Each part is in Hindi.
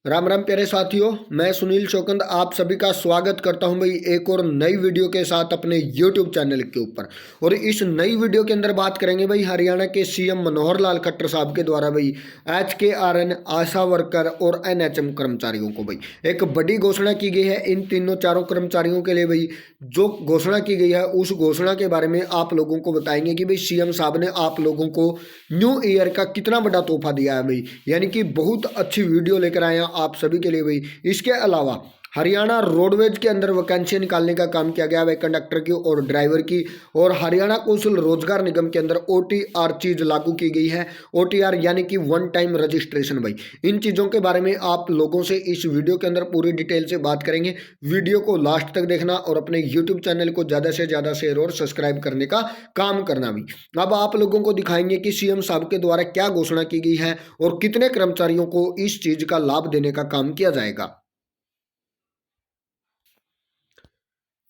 राम राम प्यारे साथियों, मैं सुनील चौकंद आप सभी का स्वागत करता हूं भाई एक और नई वीडियो के साथ अपने YouTube चैनल के ऊपर। और इस नई वीडियो के अंदर बात करेंगे भाई हरियाणा के सीएम मनोहर लाल खट्टर साहब के द्वारा भाई HKRN आशा वर्कर और NHM कर्मचारियों को भाई एक बड़ी घोषणा की गई है। इन तीनों चारों कर्मचारियों के लिए भाई जो घोषणा की गई है उस घोषणा के बारे में आप लोगों को बताएंगे कि भाई सीएम साहब ने आप लोगों को न्यू ईयर का कितना बड़ा तोहफा दिया है भाई, यानी कि बहुत अच्छी वीडियो लेकर आए हैं आप सभी के लिए भाई। इसके अलावा हरियाणा रोडवेज के अंदर वैकेंसी निकालने का काम किया गया है कंडक्टर की और ड्राइवर की। और हरियाणा कौशल रोजगार निगम के अंदर OTR चीज लागू की गई है। OTR यानी कि वन टाइम रजिस्ट्रेशन भाई। इन चीज़ों के बारे में आप लोगों से इस वीडियो के अंदर पूरी डिटेल से बात करेंगे। वीडियो को लास्ट तक देखना और अपने यूट्यूब चैनल को ज़्यादा से ज़्यादा शेयर और सब्सक्राइब करने का काम करना भी। अब आप लोगों को दिखाएंगे कि सीएम साहब के द्वारा क्या घोषणा की गई है और कितने कर्मचारियों को इस चीज़ का लाभ देने का काम किया जाएगा।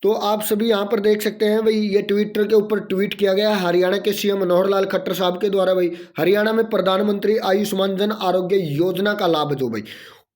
तो आप सभी यहाँ पर देख सकते हैं भाई, ये ट्विटर के ऊपर ट्वीट किया गया है हरियाणा के सीएम मनोहर लाल खट्टर साहब के द्वारा भाई। हरियाणा में प्रधानमंत्री आयुष्मान जन आरोग्य योजना का लाभ जो भाई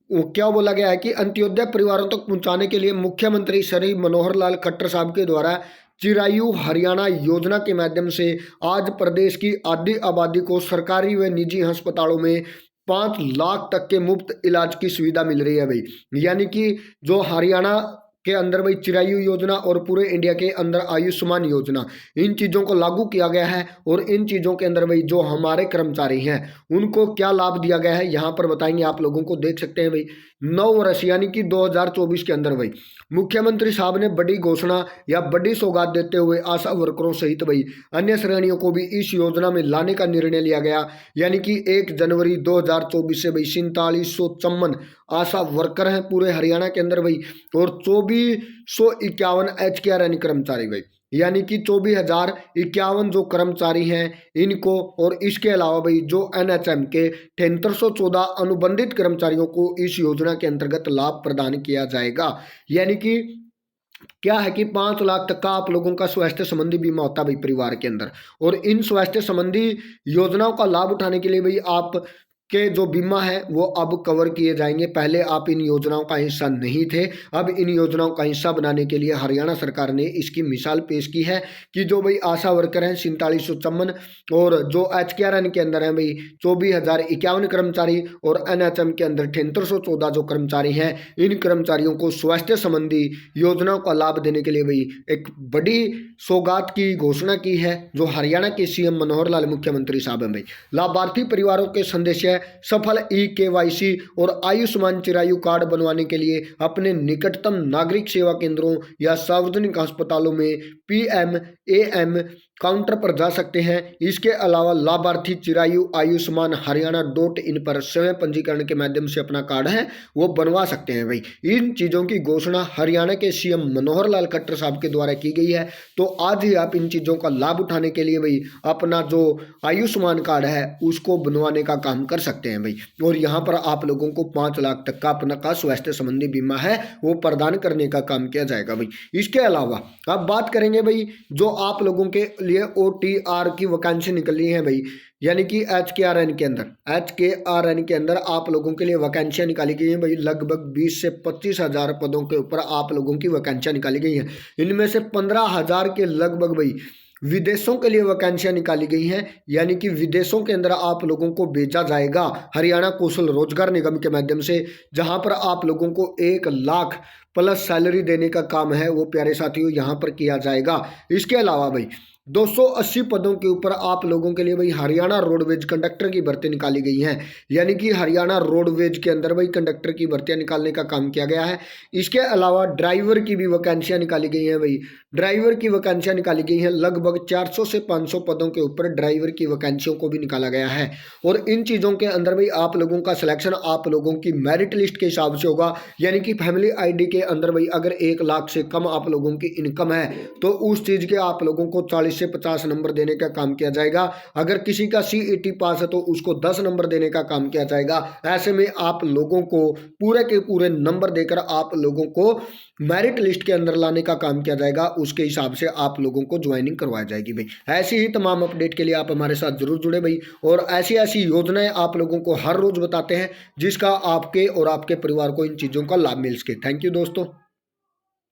वो क्या बोला गया है कि अंत्योदय परिवारों तक पहुंचाने के लिए मुख्यमंत्री श्री मनोहर लाल खट्टर साहब के द्वारा चिरायु हरियाणा योजना के माध्यम से आज प्रदेश की आधी आबादी को सरकारी व निजी अस्पतालों में 5 लाख तक के मुफ्त इलाज की सुविधा मिल रही है भाई। यानी कि जो हरियाणा के अंदर भाई चिरायु योजना और पूरे इंडिया के अंदर आयुष्मान योजना, इन चीज़ों को लागू किया गया है। और इन चीज़ों के अंदर भाई जो हमारे कर्मचारी हैं उनको क्या लाभ दिया गया है यहाँ पर बताएंगे आप लोगों को। देख सकते हैं भाई 9 वर्ष यानी कि 2024 के अंदर भाई मुख्यमंत्री साहब ने बड़ी घोषणा या बड़ी सौगात देते हुए आशा वर्करों सहित भाई अन्य श्रेणियों को भी इस योजना में लाने का निर्णय लिया गया। यानी कि 1 जनवरी 2024 से भाई 4754 आशा वर्कर हैं पूरे हरियाणा के अंदर भाई और 2451 HKRN कर्मचारी भाई, यानी कि 24,051 जो कर्मचारी हैं इनको। और इसके अलावा भाई जो NHM के 7314 अनुबंधित कर्मचारियों को इस योजना के अंतर्गत लाभ प्रदान किया जाएगा। यानी कि क्या है कि 5 लाख तक का आप लोगों का स्वास्थ्य संबंधी बीमा होता है भाई परिवार के अंदर। और इन स्वास्थ्य संबंधी योजनाओं का लाभ उठाने के लिए भाई आप के जो बीमा है वो अब कवर किए जाएंगे। पहले आप इन योजनाओं का हिस्सा नहीं थे, अब इन योजनाओं का हिस्सा बनाने के लिए हरियाणा सरकार ने इसकी मिसाल पेश की है कि जो भाई आशा वर्कर हैं 4754 और जो HKRN के अंदर हैं भाई 24,051 कर्मचारी और NHM के अंदर 7314 जो कर्मचारी हैं, इन कर्मचारियों को स्वास्थ्य संबंधी योजनाओं का लाभ देने के लिए भाई एक बड़ी सौगात की घोषणा की है जो हरियाणा के सीएम मनोहर लाल मुख्यमंत्री साहब हैं भाई। लाभार्थी परिवारों के संदेश है सफल KYC और आयुष्मान चिरायु कार्ड बनवाने के लिए अपने निकटतम नागरिक सेवा केंद्रों या सार्वजनिक अस्पतालों में PMAM काउंटर पर जा सकते हैं। इसके अलावा लाभार्थी चिरायु आयुष्मान हरियाणा.in पर स्वयं पंजीकरण के माध्यम से अपना कार्ड है वो बनवा सकते हैं भाई। इन चीज़ों की घोषणा हरियाणा के सीएम मनोहर लाल खट्टर साहब के द्वारा की गई है। तो आज ही आप इन चीज़ों का लाभ उठाने के लिए भाई अपना जो आयुष्मान कार्ड है उसको बनवाने का काम कर सकते हैं भाई। और यहाँ पर आप लोगों को 5 लाख तक का अपना का स्वास्थ्य संबंधी बीमा है वो प्रदान करने का काम किया जाएगा भाई। इसके अलावा अब बात करेंगे भाई जो आप लोगों के लिए OTR की वैकेंसी निकली है भाई, यानी कि HKRN के अंदर आप लोगों के लिए वैकेंसियां निकाली गई हैं भाई। लगभग 20 से 25 हज़ार पदों के ऊपर आप लोगों की वैकेंसियां निकाली गई हैं। इनमें से 15,000 के लगभग भाई विदेशों के लिए वैकेंसियां निकाली गई हैं। यानी कि विदेशों के अंदर आप लोगों को भेजा जाएगा हरियाणा कौशल रोजगार निगम के माध्यम से, जहां पर आप लोगों को 1 लाख प्लस सैलरी देने का काम है वो प्यारे साथियों यहाँ पर किया जाएगा। इसके अलावा भाई 280 पदों के ऊपर आप लोगों के लिए भाई हरियाणा रोडवेज कंडक्टर की भर्ती निकाली गई हैं। यानी कि हरियाणा रोडवेज के अंदर भाई कंडक्टर की भर्तियां निकालने का काम किया गया है। इसके अलावा ड्राइवर की भी वैकेंसियां निकाली गई हैं भाई। ड्राइवर की वैकेंसियां निकाली गई हैं लगभग 400 से 500 पदों के ऊपर ड्राइवर की वैकेंसियों को भी निकाला गया है। और इन चीज़ों के अंदर भाई आप लोगों का सिलेक्शन आप लोगों की मेरिट लिस्ट के हिसाब से होगा। यानी कि फैमिली ID के अंदर भाई अगर 1 लाख से कम आप लोगों की इनकम है तो उस चीज़ के आप लोगों को 40 40 से 50 नंबर देने का काम किया जाएगा। अगर किसी का CET पास है तो उसको 10 नंबर देने का काम किया जाएगा। ऐसे में आप लोगों को पूरे के पूरे नंबर देकर आप लोगों को मेरिट लिस्ट के अंदर लाने का काम किया जाएगा। उसके हिसाब से आप लोगों को ज्वाइनिंग करवाई जाएगी भाई। ऐसी ही तमाम अपडेट के लिए आप हमारे साथ जरूर जुड़े भाई, और ऐसी ऐसी योजनाएं आप लोगों को हर रोज बताते हैं जिसका आपके और आपके परिवार को इन चीज़ों का लाभ मिल सके। थैंक यू दोस्तों।